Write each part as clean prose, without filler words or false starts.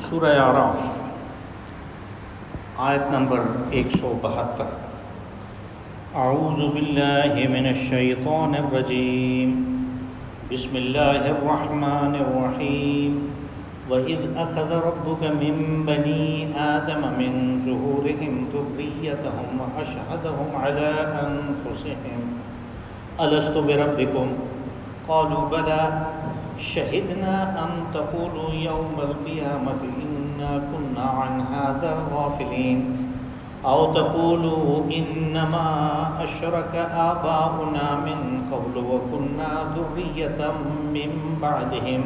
سورہ اعراف آیت نمبر 172۔ اعوذ باللہ من الشیطان الرجیم، بسم اللہ الرحمن الرحیم۔ وَإِذْ أَخَذَ رَبُّكَ مِن بَنِي آدَمَ مِن ظُهُورِهِمْ ذُرِّيَّتَهُمْ وَأَشْهَدَهُمْ عَلَىٰ أَنفُسِهِمْ أَلَسْتُ بِرَبِّكُمْ قَالُوا بَلَىٰ شَهِدْنَا أَن تَقُولُوا يَوْمَ الْقِيَامَةِ إِنَّا كُنَّا عَنْ هَٰذَا غَافِلِينَ أَوْ تَقُولُوا إِنَّمَا أَشْرَكَ آبَاؤُنَا مِن قَبْلُ وَكُنَّا ذُرِّيَّةً مِّن بَعْدِهِمْ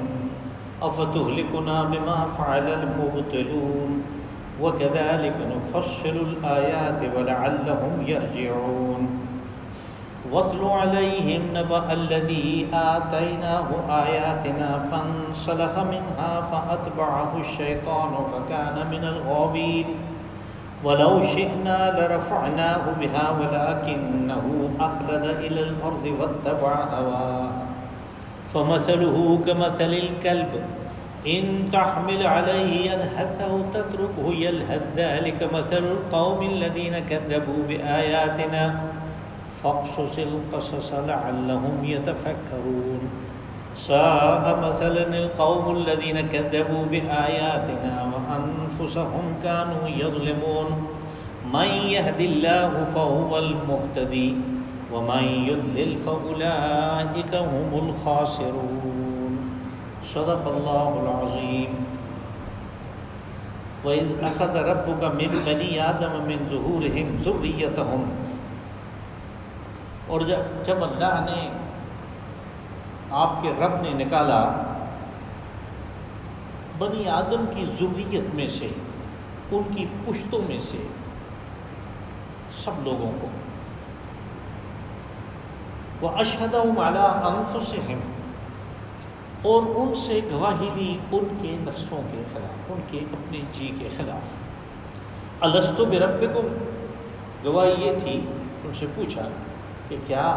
أَفَتُهْلِكُنَا بِمَا فَعَلَ الْمُبْطِلُونَ وَكَذَٰلِكَ نُفَصِّلُ الْآيَاتِ وَلَعَلَّهُمْ يَرْجِعُونَ وَاتْلُ عَلَيْهِمْ نَبَأَ الَّذِي آتَيْنَاهُ آيَاتِنَا فَانسَلَخَ مِنْهَا فَأَتْبَعَهُ الشَّيْطَانُ فَكَانَ مِنَ الْغَاوِينَ وَلَوْ شِئْنَا لَرَفَعْنَاهُ بِهَا وَلَٰكِنَّهُ أَخْلَدَ إِلَى الْأَرْضِ وَاتَّبَعَ هَوَاهُ فَمَثَلُهُ كَمَثَلِ الْكَلْبِ إِن تَحْمِلْ عَلَيْهِ يَلْهَثْ أَوْ تَتْرُكْهُ يَلْهَث ذَٰلِكَ مَثَلُ الْقَوْمِ الَّذِينَ كَذَّبُوا بِآيَاتِنَا فَاقْصُصِ الْقَصَصَ لَعَلَّهُمْ يَتَفَكَّرُونَ سَاءَ مَثَلًا الْقَوْمُ الَّذِينَ كَذَّبُوا بِآيَاتِنَا وَأَنفُسَهُمْ كَانُوا يَظْلِمُونَ مَن يَهْدِ اللَّهُ فَهُوَ الْمُهْتَدِي وَمَن يُضْلِلْ فَأُولَٰئِكَ هُمُ الْخَاسِرُونَ۔ صدق اللہ العظیم۔ وَإِذْ أَخَذَ رَبُّكَ مِن بَنِي آدَمَ مِن ظُهُورِهِمْ ذُرِّيَّتَهُمْ، اور جب اللہ نے، آپ کے رب نے نکالا بنی آدم کی ذریت میں سے، ان کی پشتوں میں سے سب لوگوں کو، وَأَشْهَدَهُمْ عَلَىٰ أَنفُسِهِمْ، اور ان سے گواہی لی ان کے نفسوں کے خلاف، ان کے اپنے جی کے خلاف۔ أَلَسْتُ بِرَبِّكُمْ، گواہی یہ تھی، ان سے پوچھا کہ کیا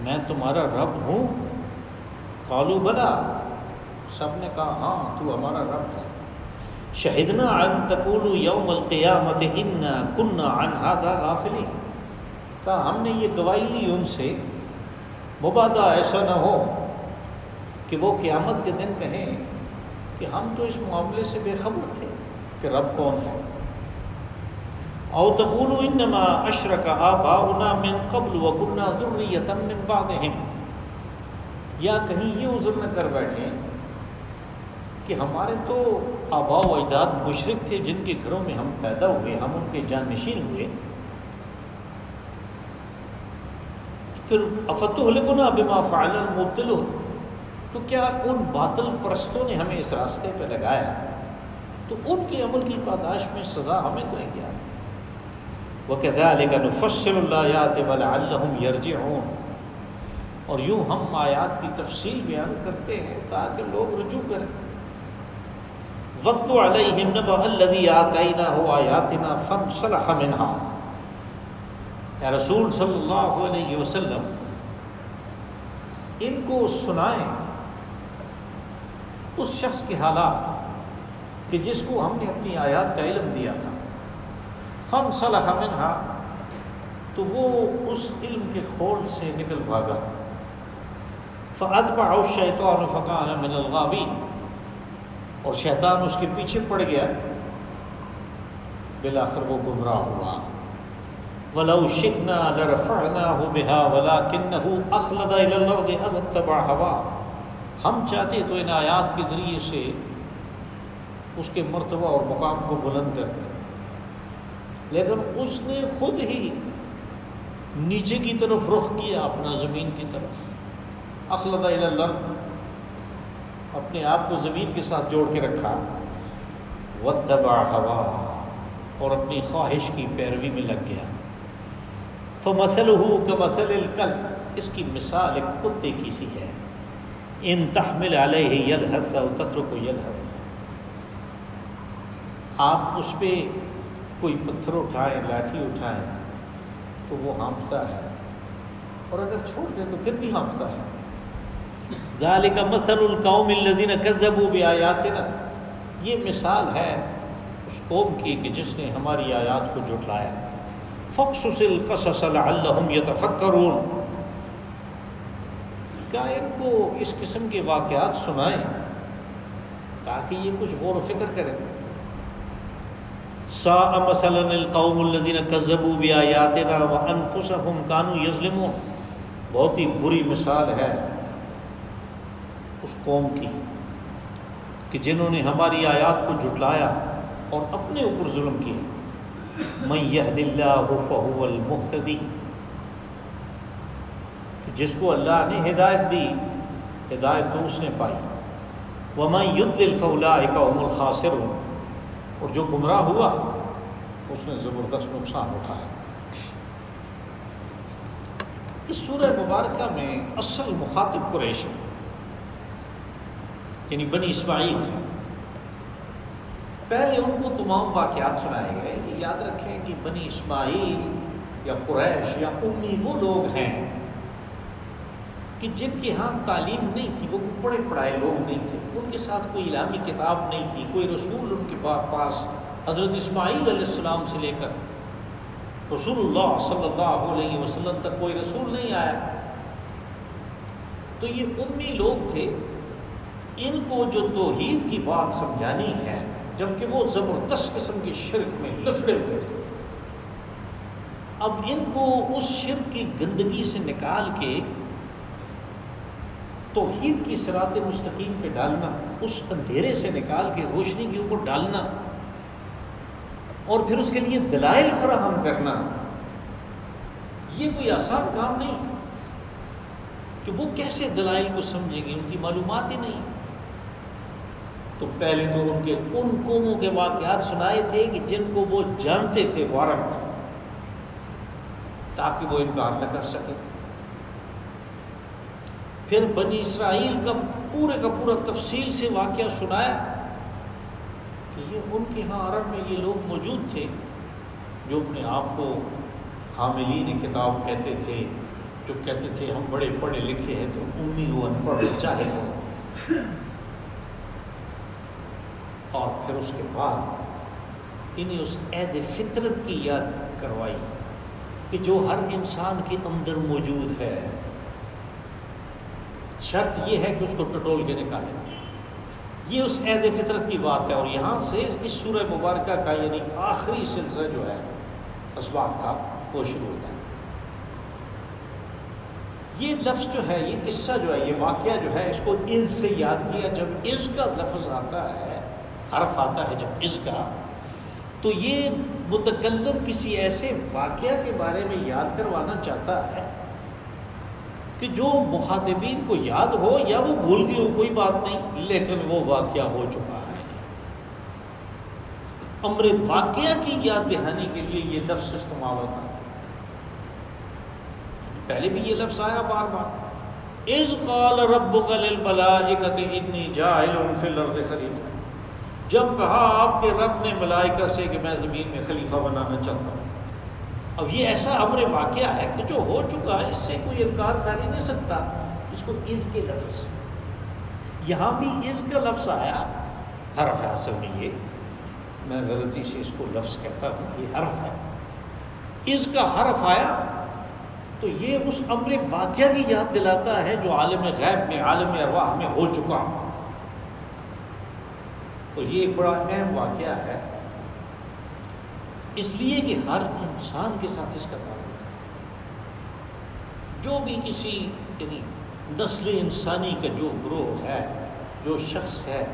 میں تمہارا رب ہوں؟ قالوا بلا، سب نے کہا ہاں تو ہمارا رب ہے۔ شہدنا ان تقولوا یوم القیامت انا کنا عن ھذا غافلین، کہا ہم نے یہ گواہی لی ان سے، مبادا ایسا نہ ہو کہ وہ قیامت کے دن کہیں کہ ہم تو اس معاملے سے بے خبر تھے کہ رب کون ہے۔ او تقولوا انما اشرک آباؤنا من قبل وكنا ذریۃ من بعدهم، یا کہیں یہ عذر نہ کر بیٹھیں کہ ہمارے تو آباء و اجداد مشرک تھے جن کے گھروں میں ہم پیدا ہوئے، ہم ان کے جانشین ہوئے، پھر افتہلکنا بما فعل المبطلون، تو کیا ان باطل پرستوں نے ہمیں اس راستے پہ لگایا تو ان کے عمل کی پاداش میں سزا ہمیں تو نہیں دیا۔ وَكَذَلِكَ نُفَصِّلُ الْآيَاتِ وَلَعَلَّهُمْ يَرْجِعُونَ، اور یوں ہم آیات کی تفصیل بیان کرتے ہیں تاکہ لوگ رجوع کریں۔ وَاتْلُ عَلَيْهِمْ نَبَأَ الَّذِي آتَيْنَاهُ آيَاتِنَا فَانسَلَخَ مِنْهَا، اے رسول صلی اللہ علیہ وسلم ان کو سنائیں اس شخص کے حالات کہ جس کو ہم نے اپنی آیات کا علم دیا تھا۔ فانسلخ منہا، تو وہ اس علم کے خول سے نکل بھاگا۔ فاتبعہ الشیطان فکان من الغاوین، اور شیطان اس کے پیچھے پڑ گیا، بالآخر وہ گمراہ ہوا۔ وَلَوْ شِئْنَا لَرَفَعْنَاهُ بِهَا وَلَٰكِنَّهُ أَخْلَدَ إِلَى الْأَرْضِ وَاتَّبَعَ هَوَاهُ، ہم چاہتے تو ان آیات کے ذریعے سے اس کے مرتبہ اور مقام کو بلند کرتے، لیکن اس نے خود ہی نیچے کی طرف رخ کیا، اپنا زمین کی طرف۔ اخلد الی الارض، اپنے آپ کو زمین کے ساتھ جوڑ کے رکھا۔ واتبع ہواہ، اور اپنی خواہش کی پیروی میں لگ گیا۔ فمثلہ کمثل الکلب، اس کی مثال ایک کتے کی سی ہے۔ ان تحمل علیہ یلہث او تترکہ یلہث، آپ اس پہ کوئی پتھر اٹھائیں، لاٹھی اٹھائیں تو وہ ہانپتا ہے، اور اگر چھوڑ دیں تو پھر بھی ہانپتا ہے۔ ذالک مثل القوم الذین کذبوا بآیاتنا، یہ مثال ہے اس قوم کی کہ جس نے ہماری آیات کو جھٹلایا. فَاقْصُصِ الْقَصَصَ لَعَلَّهُمْ يَتَفَكَّرُونَ، کیا ان کو اس قسم کے واقعات سنائیں تاکہ یہ کچھ غور و فکر کریں. سَاءَ مَثَلًا الْقَوْمُ الَّذِينَ كَذَّبُوا بِآيَاتِنَا وَأَنفُسَهُمْ كَانُوا يَظْلِمُونَ. بہت ہی بری مثال ہے اس قوم کی کہ جنہوں نے ہماری آیات کو جھٹلایا اور اپنے اوپر ظلم کیا. مَن يَهْدِ اللَّهُ فَهُوَ الْمُهْتَدِي، کہ جس کو اللہ نے ہدایت دی، ہدایت تو اس نے پائی. وَمَن يُضْلِلْ فَأُولَٰئِكَ هُمُ الْخَاسِرُونَ، اور جو گمراہ ہوا اس نے زبردست نقصان اٹھایا. اس سورہ مبارکہ میں اصل مخاطب قریش ہے، یعنی بنی اسماعیل ہے. پہلے ان کو تمام واقعات سنائے گئے. یہ یاد رکھیں کہ بنی اسماعیل یا قریش یا امی وہ لوگ ہیں کہ جن کے ہاں تعلیم نہیں تھی، وہ پڑھے پڑھائے لوگ نہیں تھے، ان کے ساتھ کوئی الہامی کتاب نہیں تھی، کوئی رسول ان کے پاس حضرت اسماعیل علیہ السلام سے لے کر رسول اللہ صلی اللہ علیہ وسلم تک کوئی رسول نہیں آیا. تو یہ امی لوگ تھے. ان کو جو توحید کی بات سمجھانی ہے، جبکہ وہ زبردست قسم کے شرک میں لفڑے ہوئے تھے، اب ان کو اس شرک کی گندگی سے نکال کے توحید کی صراط مستقیم پہ ڈالنا، اس اندھیرے سے نکال کے روشنی کے اوپر ڈالنا، اور پھر اس کے لیے دلائل فراہم کرنا، یہ کوئی آسان کام نہیں کہ وہ کیسے دلائل کو سمجھیں گے، ان کی معلومات ہی نہیں. تو پہلے تو ان قوموں کے واقعات سنائے تھے کہ جن کو وہ جانتے تھے، وارم تھے، تاکہ وہ انکار نہ کر سکے. پھر بنی اسرائیل کا پورا تفصیل سے واقعہ سنایا کہ یہ ان کے ہاں عرب میں یہ لوگ موجود تھے جو اپنے آپ کو حاملین کتاب کہتے تھے، جو کہتے تھے ہم بڑے پڑھے لکھے ہیں، تو امی ہو، ان پڑھ جاہل ہو. اور پھر اس کے بعد انہیں اس عہد فطرت کی یاد کروائی کہ جو ہر انسان کے اندر موجود ہے، شرط یہ ہے کہ اس کو ٹٹول کے نکالیں. یہ اس عہد فطرت کی بات ہے. اور یہاں سے اس سورہ مبارکہ کا یعنی آخری سلسلہ جو ہے اسباب کا، وہ شروع ہوتا ہے. یہ لفظ جو ہے، یہ قصہ جو ہے، یہ واقعہ جو ہے، اس کو از سے یاد کیا. جب از کا لفظ آتا ہے، حرف آتا ہے جب از کا، تو یہ متکلم کسی ایسے واقعہ کے بارے میں یاد کروانا چاہتا ہے کہ جو مخاطبین کو یاد ہو یا وہ بھول گئے ہو، کوئی بات نہیں، لیکن وہ واقعہ ہو چکا ہے. امر واقعہ کی یاد دہانی کے لیے یہ لفظ استعمال ہوتا ہے. پہلے بھی یہ لفظ آیا بار بار. اذ قال ربک للملائکۃ انی جاعل فی الارض خلیفہ، جب کہا آپ کے رب نے ملائکہ سے کہ میں زمین میں خلیفہ بنانا چاہتا ہوں. اب یہ ایسا امر واقعہ ہے کہ جو ہو چکا ہے، اس سے کوئی انکار کر ہی نہیں سکتا. اس کو از کے لفظ، یہاں بھی از کا لفظ آیا، حرف ہے اصل میں. یہ میں غلطی سے اس کو لفظ کہتا ہوں، یہ حرف ہے. از کا حرف آیا تو یہ اس امر واقعہ کی یاد دلاتا ہے جو عالم غیب میں، عالم ارواح میں ہو چکا. تو یہ ایک بڑا اہم واقعہ ہے، اس لیے کہ ہر انسان کے ساتھ اس کا تعلق ہے. جو بھی کسی یعنی نسل انسانی کا جو گروہ ہے، جو شخص ہے،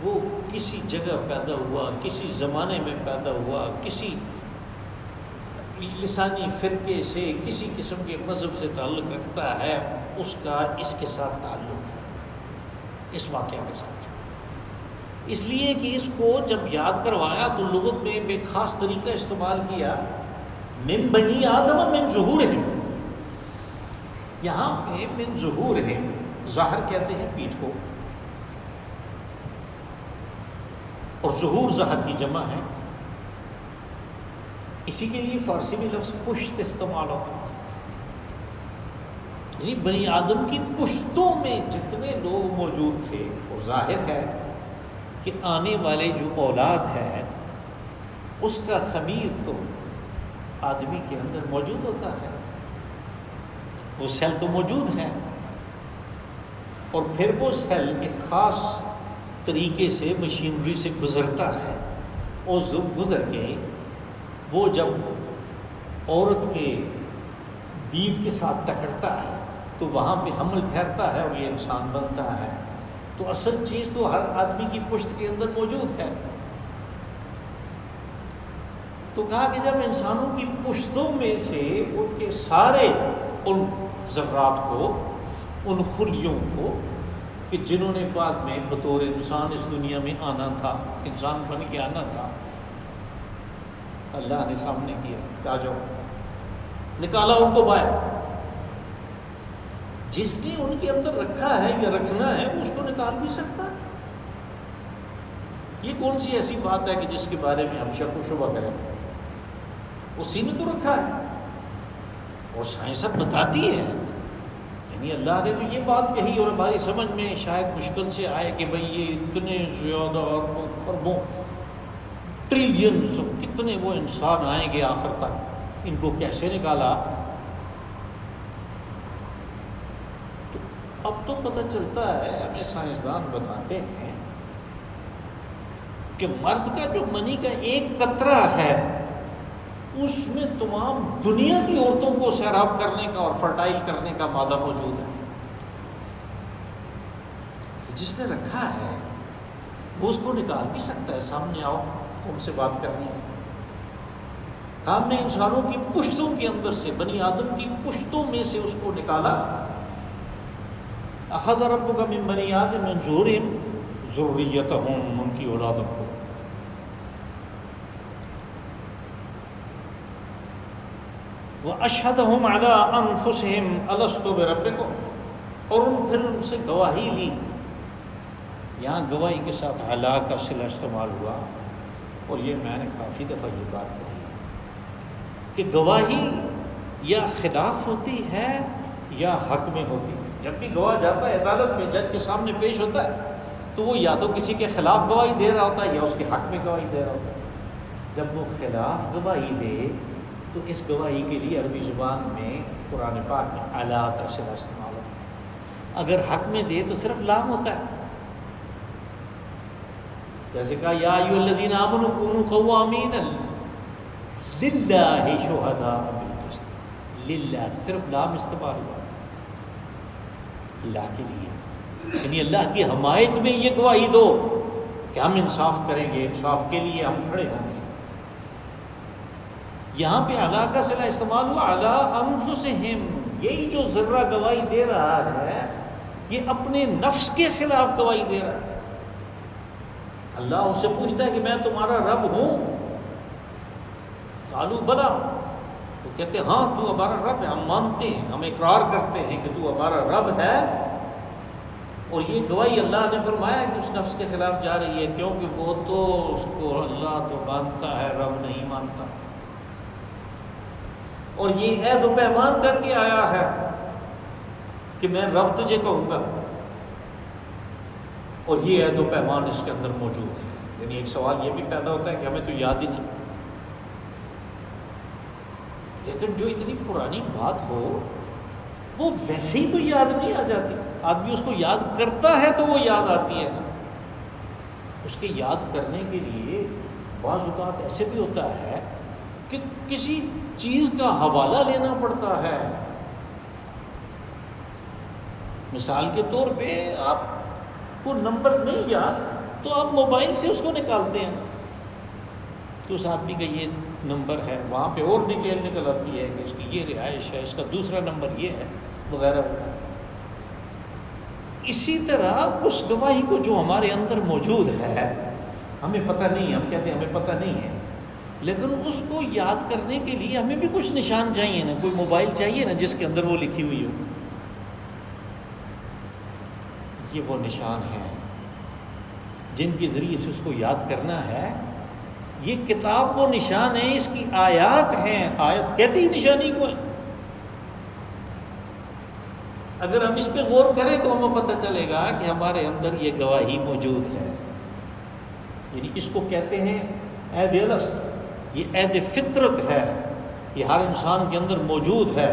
وہ کسی جگہ پیدا ہوا، کسی زمانے میں پیدا ہوا، کسی لسانی فرقے سے، کسی قسم کے مذہب سے تعلق رکھتا ہے، اس کا اس کے ساتھ تعلق ہے، اس واقعہ کے ساتھ. اس لیے کہ اس کو جب یاد کروایا تو لغت میں ایک خاص طریقہ استعمال کیا، من بنی آدم من ظہورہم. یہاں پہ من ظہورہم، ظاہر کہتے ہیں پیٹھ کو، اور ظہور ظاہر کی جمع ہے. اسی کے لیے فارسی میں لفظ پشت استعمال ہوتا ہے. یعنی بنی آدم کی پشتوں میں جتنے لوگ موجود تھے، وہ ظاہر ہے کہ آنے والے جو اولاد ہے اس کا خمیر تو آدمی کے اندر موجود ہوتا ہے، وہ سیل تو موجود ہے، اور پھر وہ سیل ایک خاص طریقے سے مشینری سے گزرتا ہے، اور گزر کے وہ جب عورت کے بید کے ساتھ ٹکرتا ہے تو وہاں پہ حمل ٹھہرتا ہے اور یہ انسان بنتا ہے۔ تو اصل چیز تو ہر آدمی کی پشت کے اندر موجود ہے۔ تو کہا کہ جب انسانوں کی پشتوں میں سے ان کے سارے ان ذرات کو، ان خلیوں کو کہ جنہوں نے بعد میں بطور انسان اس دنیا میں آنا تھا، انسان بن کے آنا تھا، اللہ نے سامنے کیا کہ آ جاؤ، نکالا ان کو باہر۔ جس نے ان کے اندر رکھا ہے یا رکھنا ہے وہ اس کو نکال بھی سکتا ہے۔ یہ کون سی ایسی بات ہے کہ جس کے بارے میں ہم شک و شبہ کریں؟ اسی نے تو رکھا ہے، اور سائنس اب بتاتی ہے، یعنی اللہ نے تو یہ بات کہی اور ہماری سمجھ میں شاید مشکل سے آئے کہ بھئی یہ اتنے زیادہ اربوں ٹریلینز کتنے وہ انسان آئیں گے آخر تک، ان کو کیسے نکالا؟ تو اب تو پتہ چلتا ہے، ہمیں سائنسدان بتاتے ہیں کہ مرد کا جو منی کا ایک قطرہ ہے اس میں تمام دنیا کی عورتوں کو سیراب کرنے کا اور فرٹائل کرنے کا مادہ موجود ہے۔ جس نے رکھا ہے وہ اس کو نکال بھی سکتا ہے، سامنے آؤ تم سے بات کرنی ہے۔ ہم نے انسانوں کی پشتوں کے اندر سے، بنی آدم کی پشتوں میں سے اس کو نکالا۔ اخذ ربک من بنی آدم من ظہورہم ذریتہم، ان کی اولادوں کو۔ وَأَشْهَدَهُمْ عَلَىٰ أَنفُسِهِمْ أَلَسْتُ بِرَبِّكُمْ، اور پھر ان سے گواہی لی۔ یہاں گواہی کے ساتھ عَلَىٰ کا صلہ استعمال ہوا، اور یہ میں نے کافی دفعہ یہ بات کہی کہ گواہی یا خلاف ہوتی ہے یا حق میں ہوتی ہے۔ جب بھی گواہ جاتا ہے عدالت میں، جج کے سامنے پیش ہوتا ہے، تو وہ یا تو کسی کے خلاف گواہی دے رہا ہوتا ہے یا اس کے حق میں گواہی دے رہا ہوتا ہے۔ جب وہ خلاف گواہی دے تو اس گواہی کے لیے عربی زبان میں قرآن پاک میں عَلَىٰ کا صلہ استعمال ہوتا ہے۔ اگر حق میں دے تو صرف لام ہوتا ہے، جیسے کہا یا ایھا الذین آمنوا کونوا قوامین للہ شہداء بالقسط، للہ صرف لام استعمال ہوا، اللہ کے لیے، یعنی اللہ کی حمایت میں یہ گواہی دو کہ ہم انصاف کریں گے، انصاف کے لیے ہم کھڑے ہوں گے۔ یہاں پہ عَلَىٰ کا صلہ استعمال ہوا، عَلَىٰ أَنفُسِهِمْ، یہی جو ذرہ گواہی دے رہا ہے یہ اپنے نفس کے خلاف گواہی دے رہا ہے۔ اللہ ان سے پوچھتا ہے کہ میں تمہارا رب ہوں؟ قالوا بلا، تو کہتے ہیں ہاں تو ہمارا رب ہے، ہم مانتے ہیں، ہم اقرار کرتے ہیں کہ تو ہمارا رب ہے۔ اور یہ گواہی اللہ نے فرمایا کہ اس نفس کے خلاف جا رہی ہے، کیونکہ وہ تو اس کو اللہ تو مانتا ہے، رب نہیں مانتا، اور یہ عہد و پیمان کر کے آیا ہے کہ میں رب تجھے کہوں گا، اور یہ عہد و پیمان اس کے اندر موجود ہے۔ یعنی ایک سوال یہ بھی پیدا ہوتا ہے کہ ہمیں تو یاد ہی نہیں، لیکن جو اتنی پرانی بات ہو وہ ویسے ہی تو یاد نہیں آ جاتی، آدمی اس کو یاد کرتا ہے تو وہ یاد آتی ہے نا۔ اس کے یاد کرنے کے لیے بعض اوقات ایسے بھی ہوتا ہے کہ کسی چیز کا حوالہ لینا پڑتا ہے۔ مثال کے طور پہ آپ کو نمبر نہیں یاد تو آپ موبائل سے اس کو نکالتے ہیں کہ اس آدمی کا یہ نمبر ہے، وہاں پہ اور ڈیٹیل نکل آتی ہے کہ اس کی یہ رہائش ہے، اس کا دوسرا نمبر یہ ہے، وغیرہ وغیرہ۔ اسی طرح اس گواہی کو جو ہمارے اندر موجود ہے، ہمیں پتہ نہیں، ہم کہتے ہیں ہمیں پتہ نہیں ہے، لیکن اس کو یاد کرنے کے لیے ہمیں بھی کچھ نشان چاہیے نا، کوئی موبائل چاہیے نا جس کے اندر وہ لکھی ہوئی ہو۔ یہ وہ نشان ہیں جن کے ذریعے سے اس کو یاد کرنا ہے۔ یہ کتاب وہ نشان ہے، اس کی آیات ہیں، آیت کہتی ہی نشانی کو ہے۔ اگر ہم اس پہ غور کریں تو ہمیں پتہ چلے گا کہ ہمارے اندر یہ گواہی موجود ہے۔ یعنی اس کو کہتے ہیں عید الست، یہ عید فطرت ہے، یہ ہر انسان کے اندر موجود ہے،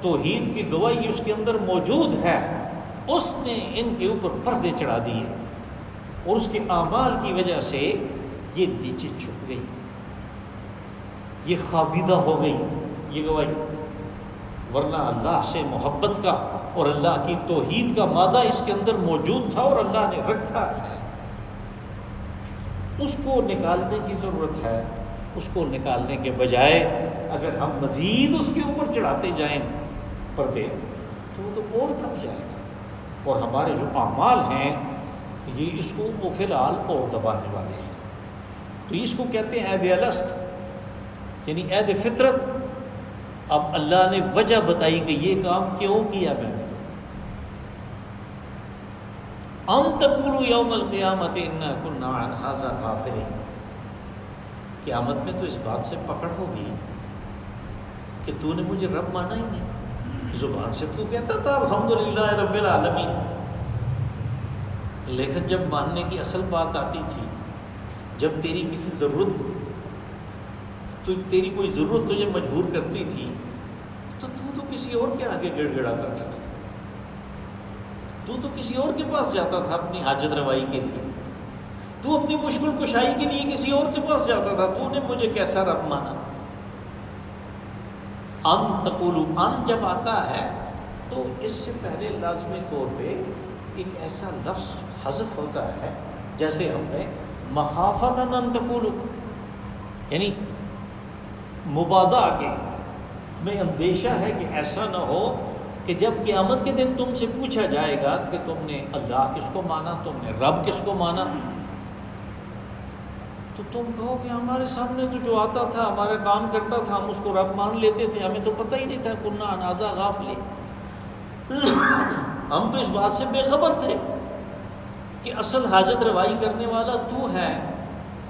توحید کی گواہی اس کے اندر موجود ہے، اس نے ان کے اوپر پردے چڑھا دیے اور اس کے اعمال کی وجہ سے یہ نیچے چھپ گئی، یہ خابیدہ ہو گئی یہ گواہی، ورنہ اللہ سے محبت کا اور اللہ کی توحید کا مادہ اس کے اندر موجود تھا اور اللہ نے رکھا ہے، اس کو نکالنے کی ضرورت ہے۔ اس کو نکالنے کے بجائے اگر ہم مزید اس کے اوپر چڑھاتے جائیں پردے تو وہ تو اور دب جائے گا، اور ہمارے جو اعمال ہیں یہ اس کو وہ فی الحال اور دبانے والے ہیں۔ تو اس کو کہتے ہیں عید الست، یعنی عید فطرت۔ اب اللہ نے وجہ بتائی کہ یہ کام کیوں کیا میں نے، ان تقولوا یوم القیامت انا کنا عن ھذا غافلین، قیامت میں تو اس بات سے پکڑ ہوگی کہ تو نے مجھے رب مانا ہی نہیں، زبان سے تو کہتا تھا الحمدللہ رب العالمین، لیکن جب ماننے کی اصل بات آتی تھی، جب تیری کسی ضرورت تو تیری کوئی ضرورت تجھے مجبور کرتی تھی تو کسی اور کے آگے گڑ گڑاتا تھا، تو کسی اور کے پاس جاتا تھا اپنی حاجت روائی کے لیے، تو اپنی مشکل کشائی کے لیے کسی اور کے پاس جاتا تھا، تو نے مجھے کیسا رب مانا؟ ان تقولوا، ان جب آتا ہے تو اس سے پہلے لازمی طور پہ ایک ایسا لفظ حذف ہوتا ہے جیسے ہم نے مخافۃ ان تقولوا، یعنی مبادا کے میں اندیشہ ہے کہ ایسا نہ ہو کہ جب قیامت کے دن تم سے پوچھا جائے گا کہ تم نے اللہ کس کو مانا، تم نے رب کس کو مانا، تو تم کہو کہ ہمارے سامنے تو جو آتا تھا ہمارا کام کرتا تھا ہم اس کو رب مان لیتے تھے، ہمیں تو پتہ ہی نہیں تھا، کنا عن ھذا غافلین، ہم تو اس بات سے بے خبر تھے کہ اصل حاجت روائی کرنے والا تو ہے،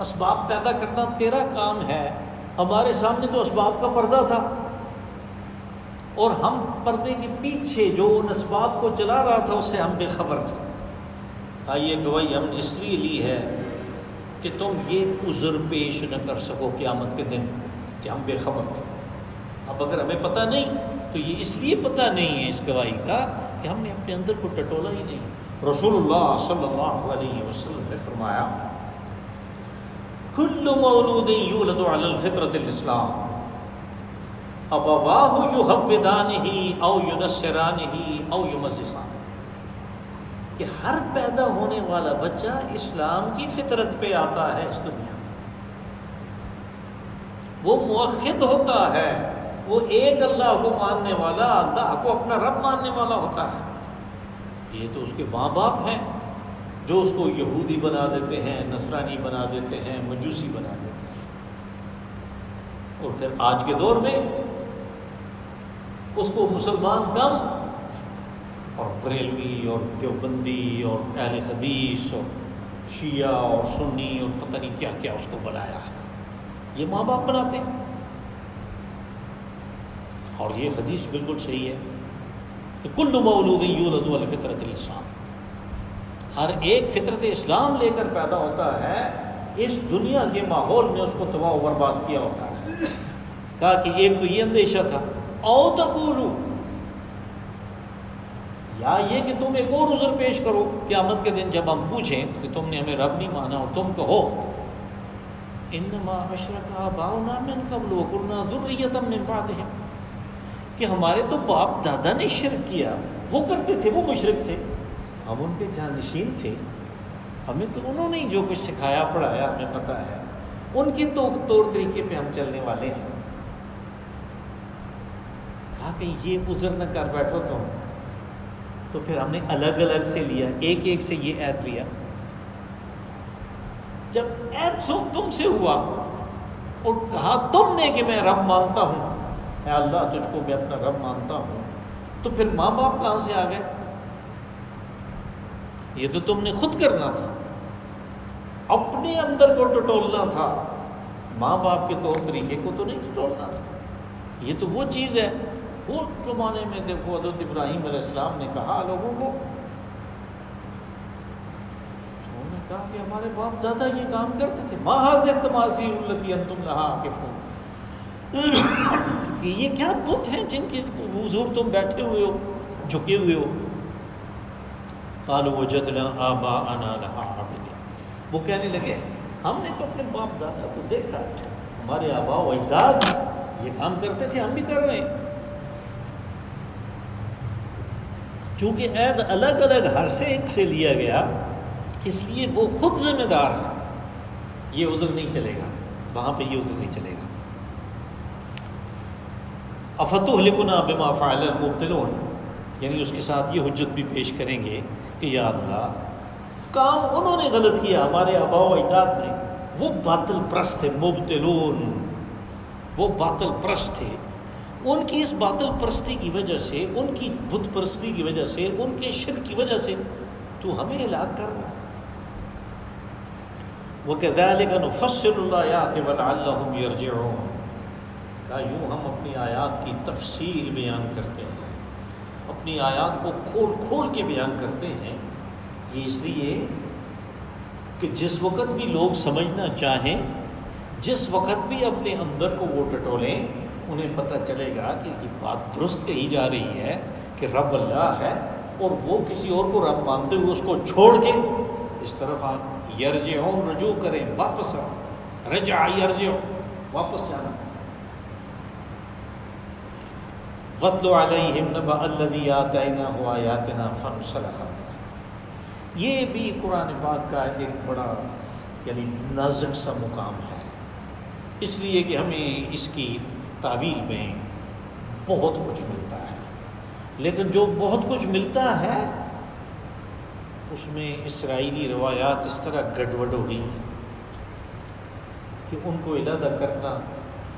اسباب پیدا کرنا تیرا کام ہے، ہمارے سامنے تو اسباب کا پردہ تھا اور ہم پردے کے پیچھے جو ان اسباب کو چلا رہا تھا اس سے ہم بے خبر تھے۔ یہ گواہی ہم نے اس لیے لی ہے کہ تم یہ عذر پیش نہ کر سکو قیامت کے دن کہ ہم بے خبر تھے۔ اب اگر ہمیں پتہ نہیں تو یہ اس لیے پتہ نہیں ہے اس گواہی کا کہ ہم نے اپنے اندر کو ٹٹولا ہی نہیں۔ رسول اللہ صلی اللہ علیہ وسلم نے فرمایا کل مولود یولد علی الفطرۃ الاسلام ابواہ یحودانہ او ینصرانہ او یمجسانہ، کہ ہر پیدا ہونے والا بچہ اسلام کی فطرت پہ آتا ہے اس دنیا میں، وہ موحد ہوتا ہے، وہ ایک اللہ کو ماننے والا، اللہ کو اپنا رب ماننے والا ہوتا ہے۔ یہ تو اس کے ماں باپ ہیں جو اس کو یہودی بنا دیتے ہیں، نصرانی بنا دیتے ہیں، مجوسی بنا دیتے ہیں، اور پھر آج کے دور میں اس کو مسلمان کم اور بریلوی اور دیوبندی اور اہل حدیث اور شیعہ اور سنی اور پتہ نہیں کیا کیا اس کو بنایا ہے، یہ ماں باپ بناتے ہیں۔ اور یہ حدیث بالکل صحیح ہے کہ کل مولود یولد علی فطرۃ الاسلام، ہر ایک فطرت اسلام لے کر پیدا ہوتا ہے، اس دنیا کے ماحول میں اس کو تباہ و برباد کیا ہوتا ہے۔ کہا کہ ایک تو یہ اندیشہ تھا، او تقولو، یا یہ کہ تم ایک اور عذر پیش کرو قیامت کے دن جب ہم پوچھیں کہ تم نے ہمیں رب نہیں مانا، اور تم کہو انما اشرک آباؤنا من قبل وکنا ذریۃ من بعدہم، کہ ہمارے تو باپ دادا نے شرک کیا، وہ کرتے تھے، وہ مشرک تھے، ہم ان کے جانشین تھے، ہمیں تو انہوں نے جو کچھ سکھایا پڑھایا ہمیں پتہ ہے، ان کے طور طریقے پہ ہم چلنے والے ہیں۔ کہا کہ یہ عذر نہ کر بیٹھو تم، تو پھر ہم نے الگ الگ سے لیا، ایک ایک سے یہ عہد لیا۔ جب عہد سو تم سے ہوا اور کہا تم نے کہ میں رب مانتا ہوں، اے اللہ تجھ کو میں اپنا رب مانتا ہوں، تو پھر ماں باپ کہاں سے آ گئے؟ یہ تو تم نے خود کرنا تھا، اپنے اندر کو ٹٹولنا تھا، ماں باپ کے طور طریقے کو تو نہیں ٹٹولنا تھا۔ یہ تو وہ چیز ہے، وہ زمانے میں دیکھو حضرت ابراہیم علیہ السلام نے کہا لوگوں کو، انہوں نے کہا کہ ہمارے باپ دادا یہ کام کرتے تھے. ما ھذہ التماثیل التی انتم لھا عاکفون, کہ یہ کیا بت ہیں جن کے حضور تم بیٹھے ہوئے ہو, جھکے ہوئے ہو. قالوا وجدنا آباءنا لھا عابدین, وہ کہنے لگے ہم نے تو اپنے باپ دادا کو دیکھا, ہمارے آباء و اجداد یہ کام کرتے تھے, ہم بھی کر رہے ہیں. چونکہ عہد الگ الگ ہر سے ایک سے لیا گیا, اس لیے وہ خود ذمہ دار ہے. یہ عذر نہیں چلے گا, وہاں پہ یہ عذر نہیں چلے گا. افتہلکنا بما فعل المبطلون, یعنی اس کے ساتھ یہ حجت بھی پیش کریں گے کہ یا اللہ کام انہوں نے غلط کیا, ہمارے آباء و اجداد نے, وہ باطل پرست تھے. مبطلون, وہ باطل پرست تھے. ان کی اس باطل پرستی کی وجہ سے, ان کی بت پرستی کی وجہ سے, ان کے شرک کی وجہ سے تو ہمیں ہلاک کر رہا. وَكَذَلِكَ نُفَصِّلُ الْآيَاتِ وَلَعَلَّهُمْ يَرْجِعُونَ, کہا یوں ہم اپنی آیات کی تفصیل بیان کرتے ہیں, اپنی آیات کو کھول کھول کے بیان کرتے ہیں. یہ اس لیے کہ جس وقت بھی لوگ سمجھنا چاہیں, جس وقت بھی اپنے اندر کو وہ ٹٹولیں, انہیں پتہ چلے گا کہ یہ بات درست کہی جا رہی ہے کہ رب اللہ ہے, اور وہ کسی اور کو رب مانتے ہوئے اس کو چھوڑ کے اس طرف یرجعون, رجوع کریں, واپس آ, رجع یرجع, واپس جانا. وَاتْلُ عَلَيْهِمْ نَبَأَ الَّذِي آتَيْنَاهُ آيَاتِنَا فَانْسَلَخَ مِنْهَا. یہ بھی قرآن پاک کا ایک بڑا یعنی نازک سا مقام ہے, اس لیے کہ ہمیں اس کی تعویل میں بہت کچھ ملتا ہے, لیکن جو بہت کچھ ملتا ہے اس میں اسرائیلی روایات اس طرح گڑبڑ ہو گئی ہیں کہ ان کو علیحدہ کرنا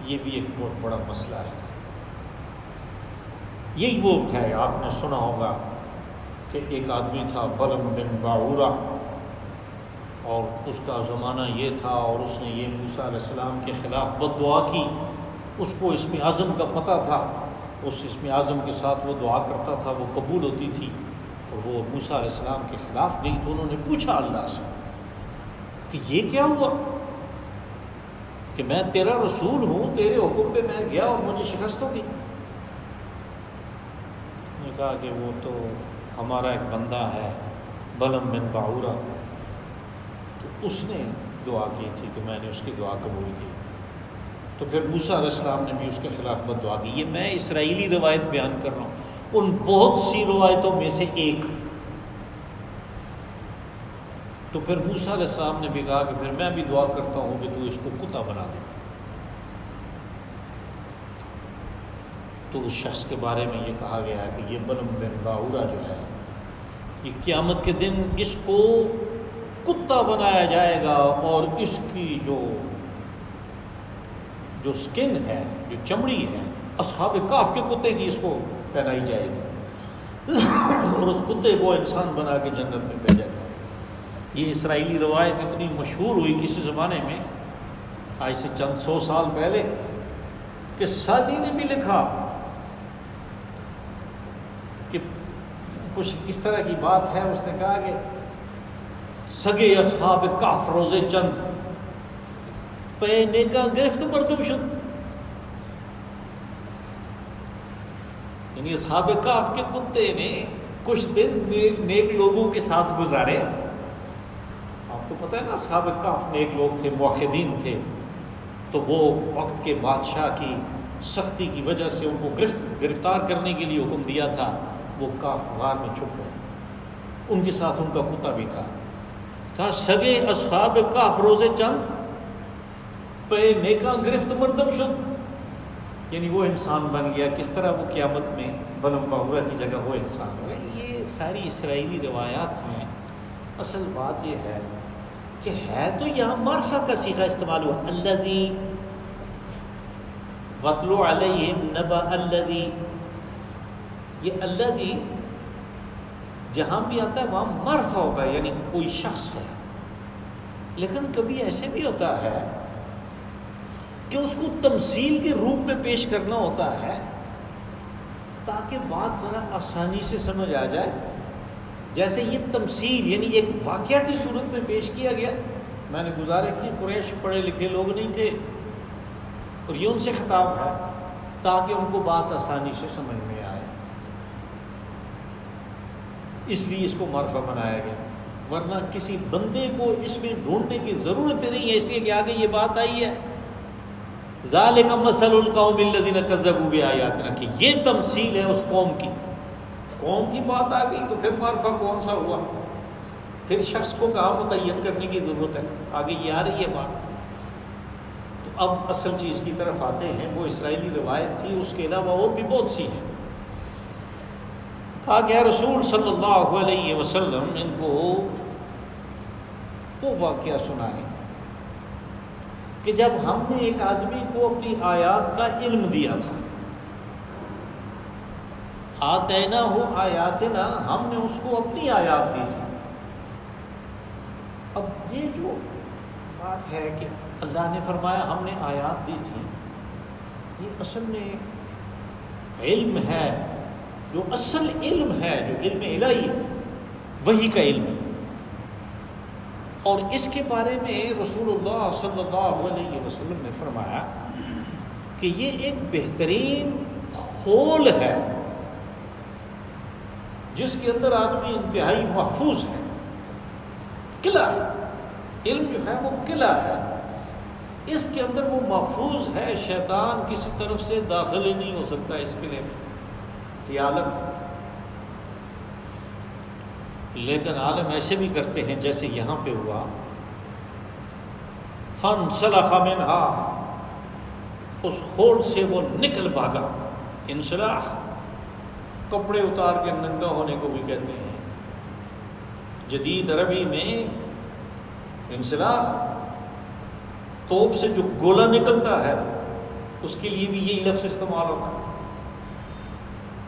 یہ بھی ایک بہت بڑا مسئلہ ہے. یہی وہ ہے, آپ نے سنا ہوگا کہ ایک آدمی تھا بلم بن باعورہ, اور اس کا زمانہ یہ تھا, اور اس نے یہ موسیٰ علیہ السلام کے خلاف بد دعا کی. اس کو اسم اعظم کا پتہ تھا, اس اسم اعظم کے ساتھ وہ دعا کرتا تھا, وہ قبول ہوتی تھی. اور وہ موسیٰ علیہ السلام کے خلاف گئی تو انہوں نے پوچھا اللہ سے کہ یہ کیا ہوا, کہ میں تیرا رسول ہوں, تیرے حکم پہ میں گیا اور مجھے شکست ہو گئی. نے کہا کہ وہ تو ہمارا ایک بندہ ہے بلم بن باعورہ, تو اس نے دعا کی تھی تو میں نے اس کی دعا قبول کی. تو پھر موسیٰ علیہ السلام نے بھی اس کے خلاف بد دعا کی. یہ میں اسرائیلی روایت بیان کر رہا ہوں, ان بہت سی روایتوں میں سے ایک. تو پھر موسیٰ علیہ السلام نے بھی کہا کہ پھر میں بھی دعا کرتا ہوں کہ تو اس کو کتا بنا دے. تو اس شخص کے بارے میں یہ کہا گیا ہے کہ یہ بلم بن باعورہ جو ہے, یہ قیامت کے دن اس کو کتا بنایا جائے گا, اور اس کی جو سکن ہے, جو چمڑی ہے, اصحاب کاف کے کتے کی اس کو پہنائی جائے گی, اور اس کتے کو انسان بنا کے جنت میں بھیجا جائے گا. یہ اسرائیلی روایت اتنی مشہور ہوئی کسی زمانے میں, آج سے چند 100 سال پہلے, کہ سعدی نے بھی لکھا کہ کچھ اس طرح کی بات ہے. اس نے کہا کہ سگے اصحاب کاف روزے چند پے نیکا گرفت مردم شد, یعنی اصحاب کاف کے کتے نے کچھ دن نیک لوگوں کے ساتھ گزارے. آپ کو پتہ ہے نا اصحاب کاف نیک لوگ تھے, موحدین تھے, تو وہ وقت کے بادشاہ کی سختی کی وجہ سے ان کو گرفتار کرنے کے لیے حکم دیا تھا. وہ کاف غار میں چھپ گئے, ان کے ساتھ ان کا کتا بھی تھا. کہا سگے اصحاب کاف روزے چند پے نیکاں گرفت مردم شد, یعنی وہ انسان بن گیا. کس طرح وہ قیامت میں بلم باعورہ کی جگہ وہ انسان ہو گیا. یہ ساری اسرائیلی روایات ہیں. اصل بات یہ ہے کہ ہے تو یہاں معرفہ کا صیغہ استعمال ہوا, الذی وَاتْلُ عَلَيْهِمْ نَبَأَ الَّذِي. یہ الذی جہاں بھی آتا ہے وہاں معرفہ ہوتا ہے, یعنی کوئی شخص ہے. لیکن کبھی ایسے بھی ہوتا ہے کہ اس کو تمثیل کے روپ میں پیش کرنا ہوتا ہے تاکہ بات ذرا آسانی سے سمجھ آ جائے. جیسے یہ تمثیل یعنی ایک واقعہ کی صورت میں پیش کیا گیا. میں نے گزارش کی قریش پڑھے لکھے لوگ نہیں تھے اور یہ ان سے خطاب ہے تاکہ ان کو بات آسانی سے سمجھ میں آئے، اس لیے اس کو معرفہ بنایا گیا، ورنہ کسی بندے کو اس میں ڈھونڈنے کی ضرورت نہیں ہے، اس لیے کہ آگے یہ بات آئی ہے ذالک مثل القوم الذین کذبوا بآیاتنا، کہ یہ تمثیل ہے اس قوم کی بات آ گئی تو پھر معرفہ کون سا ہوا، پھر شخص کو کہاں متعین کرنے کی ضرورت ہے، آگے یہ آ رہی ہے بات. تو اب اصل چیز کی طرف آتے ہیں. وہ اسرائیلی روایت تھی، اس کے علاوہ اور بھی بہت سی ہیں. کہا کہ رسول صلی اللہ علیہ وسلم ان کو وہ واقعہ سنائے کہ جب ہم نے ایک آدمی کو اپنی آیات کا علم دیا تھا، آتینا ہو آیاتنا، ہم نے اس کو اپنی آیات دی تھی. اب یہ جو بات ہے کہ اللہ نے فرمایا ہم نے آیات دی تھی، یہ اصل میں علم ہے، جو اصل علم ہے، جو علم الہی وحی کا علم ہے. اور اس کے بارے میں رسول اللہ صلی اللہ علیہ وسلم نے فرمایا کہ یہ ایک بہترین خول ہے جس کے اندر آدمی انتہائی محفوظ ہے، قلعہ ہے. علم جو ہے وہ قلعہ ہے، اس کے اندر وہ محفوظ ہے، شیطان کسی طرف سے داخل ہی نہیں ہو سکتا اس قلعے میں. یہ عالم، لیکن عالم ایسے بھی کرتے ہیں جیسے یہاں پہ ہوا فانسلخ منہا، اس خول سے وہ نکل بھاگا. انسلاخ کپڑے اتار کے ننگا ہونے کو بھی کہتے ہیں. جدید عربی میں انسلاخ توپ سے جو گولا نکلتا ہے اس کے لیے بھی یہی لفظ استعمال ہوتا ہے،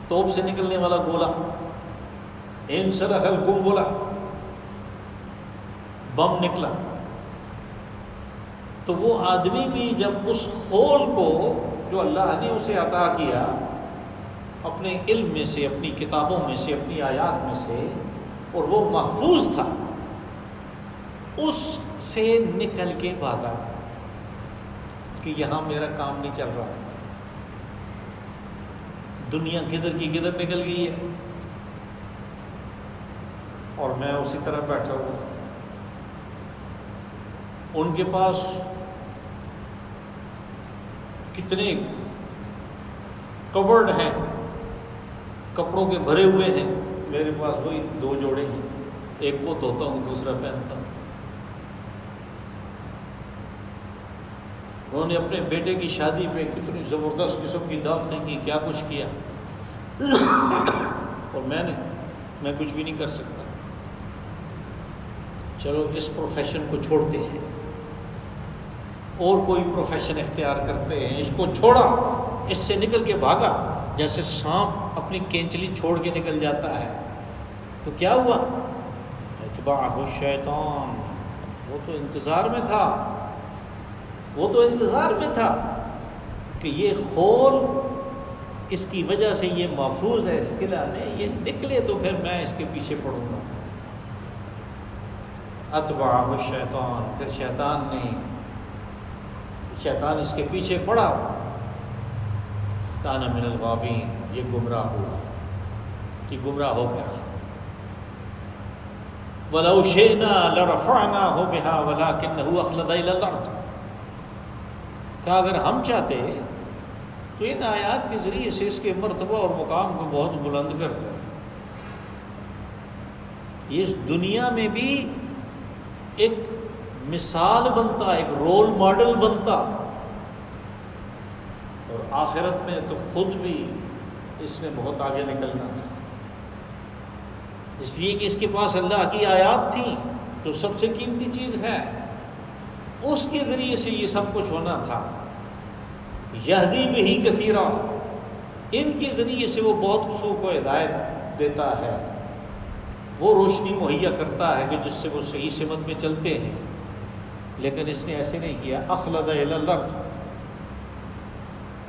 توپ سے نکلنے والا گولا. انسلخ القنبلہ، بم نکلا. تو وہ آدمی بھی جب اس خول کو جو اللہ نے اسے عطا کیا اپنے علم میں سے، اپنی کتابوں میں سے، اپنی آیات میں سے، اور وہ محفوظ تھا، اس سے نکل کے بھاگا کہ یہاں میرا کام نہیں چل رہا، دنیا کدھر کی کدھر نکل گئی ہے اور میں اسی طرح بیٹھا ہوں. ان کے پاس کتنے کبرڈ ہیں، کپڑوں کے بھرے ہوئے ہیں، میرے پاس وہی 2 جوڑے ہیں، ایک کو دھوتا ہوں دوسرا پہنتا ہوں. انہوں نے اپنے بیٹے کی شادی پہ کتنی زبردست قسم کی دعوتیں کی، کیا کچھ کیا، اور میں کچھ بھی نہیں کر سکتا. چلو اس پروفیشن کو چھوڑتے ہیں اور کوئی پروفیشن اختیار کرتے ہیں. اس کو چھوڑا، اس سے نکل کے بھاگا جیسے سانپ اپنی کینچلی چھوڑ کے نکل جاتا ہے. تو کیا ہوا؟ اتبعہ الشیطان، وہ تو انتظار میں تھا کہ یہ خول اس کی وجہ سے یہ محفوظ ہے اس قلعہ میں، یہ نکلے تو پھر میں اس کے پیچھے پڑوں گا. اتبعہ الشیطان، پھر شیطان اس کے پیچھے پڑا. کان من الغاوین، یہ گمراہ ہوا، یہ گمراہ ہو گیا. وَلَوْ شِئْنَا لَرَفَعْنَاهُ بِهَا وَلَكِنَّهُ أَخْلَدَ إِلَى الْأَرْضِ، کہ اگر ہم چاہتے تو ان آیات کے ذریعے سے اس کے مرتبہ اور مقام کو بہت بلند کرتے. یہ اس دنیا میں بھی ایک مثال بنتا، ایک رول ماڈل بنتا، اور آخرت میں تو خود بھی اس نے بہت آگے نکلنا تھا. اس لیے کہ اس کے پاس اللہ کی آیات تھیں تو سب سے قیمتی چیز ہے، اس کے ذریعے سے یہ سب کچھ ہونا تھا. یہدی بہ کثیرا، ان کے ذریعے سے وہ بہت سو کو ہدایت دیتا ہے، وہ روشنی مہیا کرتا ہے کہ جس سے وہ صحیح سمت میں چلتے ہیں. لیکن اس نے ایسے نہیں کیا. اخلد الی الارض،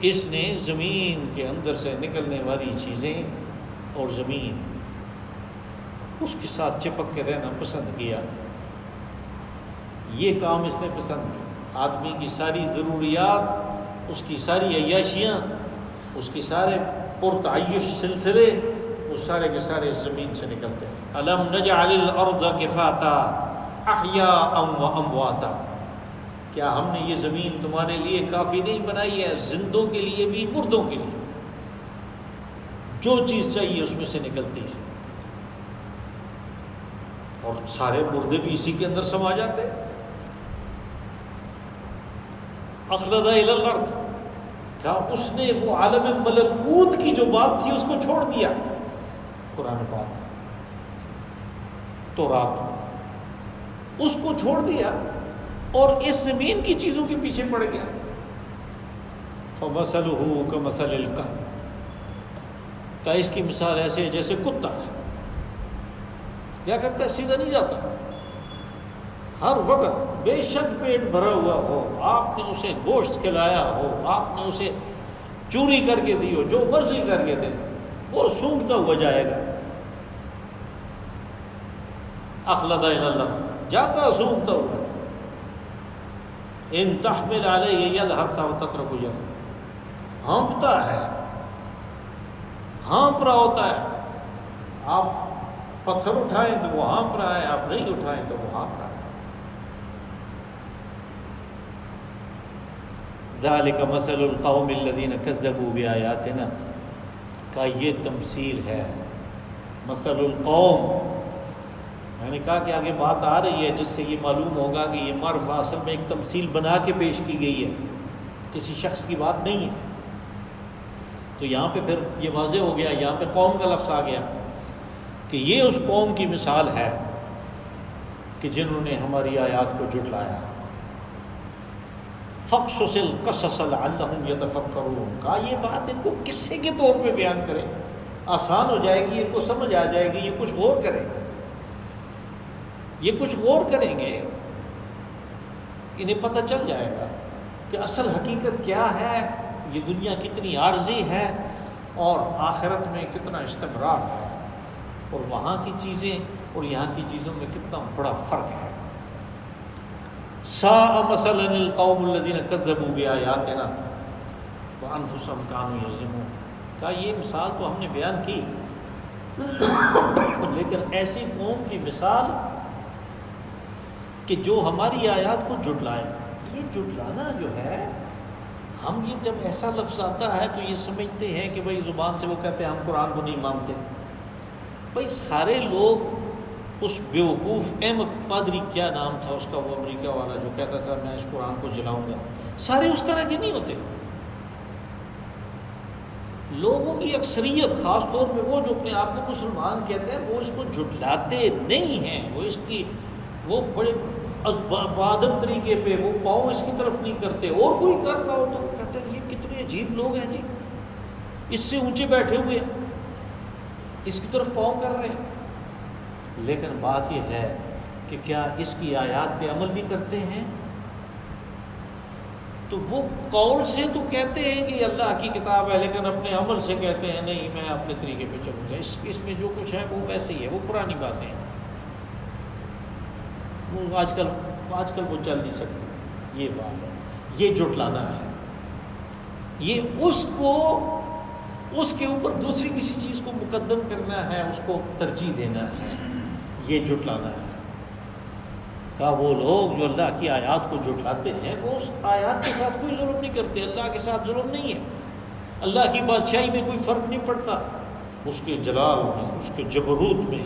اس نے زمین کے اندر سے نکلنے والی چیزیں اور زمین اس کے ساتھ چپک کے رہنا پسند کیا، یہ کام اس نے پسند کیا۔ آدمی کی ساری ضروریات، اس کی ساری عیاشیاں، اس کی سارے پرتعیش سلسلے، وہ سارے کے سارے زمین سے نکلتے ہیں۔ الم نجعل الارض کفاتا احیاء و امواتا، کیا ہم نے یہ زمین تمہارے لیے کافی نہیں بنائی ہے، زندوں کے لیے بھی مردوں کے لیے، جو چیز چاہیے اس میں سے نکلتی ہے، اور سارے مردے بھی اسی کے اندر سما جاتے ہیں۔ اخلد الی الارض، کیا اس نے وہ عالم ملکوت کی جو بات تھی اس کو چھوڑ دیا؟ قرآن پاک، تورات، اس کو چھوڑ دیا اور اس زمین کی چیزوں کے پیچھے پڑ گیا۔ فَمَثَلُهُ كَمَثَلِ الْكَلْبِ، کہ اس کی مثال ایسے ہے جیسے کتا ہے، کیا کرتا ہے؟ سیدھا نہیں جاتا، ہر وقت بے شک پیٹ بھرا ہوا ہو، آپ نے اسے گوشت کھلایا ہو، آپ نے اسے چوری کر کے دی ہو، جو مرضی کر کے دے، وہ سونگتا ہوا جائے گا۔ اخلد الی الارض، جاتا سونگتا ہوا۔ ان تحمل علیہ یلہث او تترکہ یلہث، ہانپتا ہے، ہانپ رہا ہوتا ہے۔ آپ پتھر اٹھائیں تو وہ ہانپ رہا ہے، آپ نہیں اٹھائیں تو وہ ہانپ رہا ہے۔ ذالک مثل القوم الذین کذبوا بآیاتنا، کا یہ تمثیل ہے مثل القوم، میں نے کہا کہ آگے بات آ رہی ہے جس سے یہ معلوم ہوگا کہ یہ معرفہ اصل میں ایک تمثیل بنا کے پیش کی گئی ہے، کسی شخص کی بات نہیں ہے۔ تو یہاں پہ پھر یہ واضح ہو گیا، یہاں پہ قوم کا لفظ آ گیا کہ یہ اس قوم کی مثال ہے کہ جنہوں نے ہماری آیات کو جھٹلایا۔ فَقْصُصِ الْقَصَصَ لَعَلَّهُمْ يَتَفَكَّرُونَ، کہا یہ بات ان کو قصے کے طور پہ بیان کریں، آسان ہو جائے گی، ان کو سمجھ آ جائے گی، یہ کچھ غور کریں گے، یہ کچھ غور کریں گے، انہیں پتہ چل جائے گا کہ اصل حقیقت کیا ہے، یہ دنیا کتنی عارضی ہے اور آخرت میں کتنا استمرار ہے، اور وہاں کی چیزیں اور یہاں کی چیزوں میں کتنا بڑا فرق ہے۔ ساء مثلا القوم الذین کذبوا بآیاتنا وانفسهم كانوا یظلمون، کہا یہ مثال تو ہم نے بیان کی، لیکن ایسی قوم کی مثال کہ جو ہماری آیات کو جھٹلائے۔ یہ جھٹلانا جو ہے، ہم یہ جب ایسا لفظ آتا ہے تو یہ سمجھتے ہیں کہ بھئی زبان سے وہ کہتے ہیں ہم قرآن کو نہیں مانتے۔ بھئی سارے لوگ اس بیوقوف احمد پادری، کیا نام تھا اس کا، وہ امریکہ والا جو کہتا تھا میں اس قرآن کو جلاؤں گا، سارے اس طرح کے نہیں ہوتے۔ لوگوں کی اکثریت، خاص طور پہ وہ جو اپنے آپ کو مسلمان کہتے ہیں، وہ اس کو جھٹلاتے نہیں ہیں، وہ بڑے بادب طریقے پہ وہ پاؤں اس کی طرف نہیں کرتے، اور کوئی کر رہا ہو تو کہتے ہیں یہ کتنے عجیب لوگ ہیں جی، اس سے اونچے بیٹھے ہوئے ہیں، اس کی طرف پاؤں کر رہے ہیں۔ لیکن بات یہ ہے کہ کیا اس کی آیات پہ عمل بھی کرتے ہیں؟ تو وہ قول سے تو کہتے ہیں کہ یہ اللہ کی کتاب ہے، لیکن اپنے عمل سے کہتے ہیں نہیں میں اپنے طریقے پہ چلوں گا، اس میں جو کچھ ہے وہ ویسے ہی ہے، وہ پرانی باتیں ہیں، وہ آج کل وہ چل نہیں سکتی۔ یہ بات ہے، یہ جھٹلانا ہے، یہ اس کے اوپر دوسری کسی چیز کو مقدم کرنا ہے، اس کو ترجیح دینا ہے، یہ جھٹلانا ہے۔ کہا وہ لوگ جو اللہ کی آیات کو جھٹلاتے ہیں وہ اس آیات کے ساتھ کوئی ظلم نہیں کرتے، اللہ کے ساتھ ظلم نہیں ہے، اللہ کی بادشاہی میں کوئی فرق نہیں پڑتا، اس کے جلال میں، اس کے جبروت میں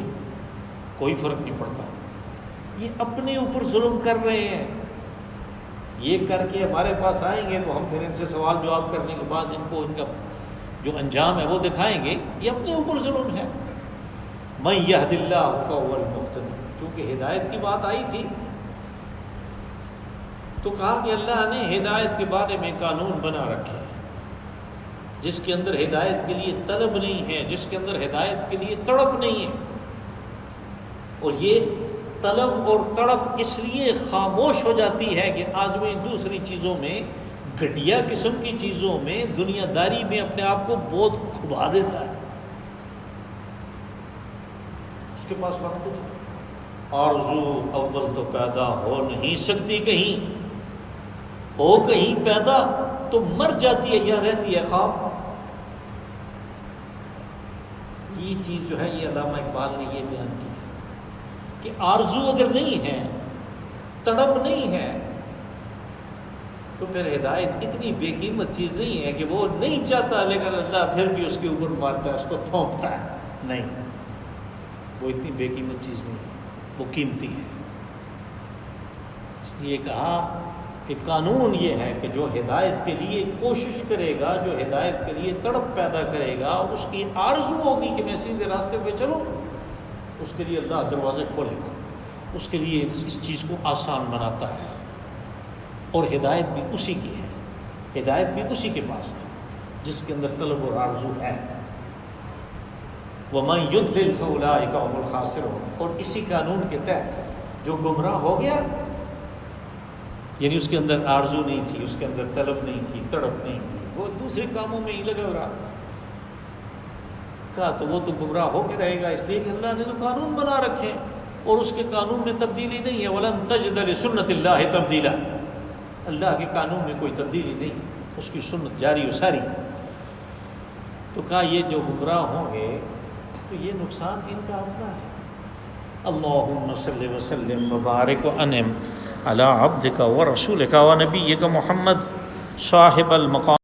کوئی فرق نہیں پڑتا۔ یہ اپنے اوپر ظلم کر رہے ہیں، یہ کر کے ہمارے پاس آئیں گے تو ہم پھر ان سے سوال جواب کرنے کے بعد ان کو ان کا جو انجام ہے وہ دکھائیں گے، یہ اپنے اوپر ظلم ہے۔ مَن يَهْدِ اللَّهُ فَهُوَ الْمُهْتَدِ، چونکہ ہدایت کی بات آئی تھی تو کہا کہ اللہ نے ہدایت کے بارے میں قانون بنا رکھے، جس کے اندر ہدایت کے لیے طلب نہیں ہے، جس کے اندر ہدایت کے لیے تڑپ نہیں ہے، اور یہ طلب اور تڑپ اس لیے خاموش ہو جاتی ہے کہ آدمی دوسری چیزوں میں، گھٹیا قسم کی چیزوں میں، دنیا داری میں اپنے آپ کو بہت کھبا دیتا ہے، اس کے پاس وقت نہیں۔ آرزو اول تو پیدا ہو نہیں سکتی، کہیں ہو کہیں پیدا تو مر جاتی ہے یا رہتی ہے خواب۔ یہ چیز جو ہے یہ علامہ اقبال نے یہ بیان کی کہ آرزو اگر نہیں ہے، تڑپ نہیں ہے، تو پھر ہدایت اتنی بے قیمت چیز نہیں ہے کہ وہ نہیں چاہتا لیکن اللہ پھر بھی اس کے اوپر مارتا ہے، اس کو تھونکتا ہے۔ نہیں، وہ اتنی بے قیمت چیز نہیں ہے، وہ قیمتی ہے۔ اس لیے کہا کہ قانون یہ ہے کہ جو ہدایت کے لیے کوشش کرے گا، جو ہدایت کے لیے تڑپ پیدا کرے گا، اس کی آرزو ہوگی کہ میں سیدھے راستے پہ چلوں، اس کے لیے اللہ دروازے کھولے گا، اس کے لیے اس چیز کو آسان بناتا ہے۔ اور ہدایت بھی اسی کی ہے، ہدایت بھی اسی کے پاس ہے جس کے اندر طلب اور آرزو ہے۔ وَمَن يُضْلِلْ فَأُولَٰئِكَ هُمُ الْخَاسِرُونَ۔ اور اسی قانون کے تحت جو گمراہ ہو گیا، یعنی اس کے اندر آرزو نہیں تھی، اس کے اندر طلب نہیں تھی، تڑپ نہیں تھی، وہ دوسرے کاموں میں ہی لگا رہا، کہا تو وہ تو گمراہ ہو کے رہے گا، اس لیے کہ اللہ نے تو قانون بنا رکھے اور اس کے قانون میں تبدیلی نہیں ہے۔ وَلَن تَجِدَ لِسُنَّةِ اللَّهِ تَبْدِيلًا۔ اللہ کے قانون میں کوئی تبدیلی نہیں، اس کی سنت جاری و ساری ہے۔ تو کہا یہ جو گمراہ ہوں گے تو یہ نقصان ان کا اپنا ہے۔ اللہم صلی وسلم وبارک وانعم علی عبدک ورسولک ونبیک محمد صاحب المقام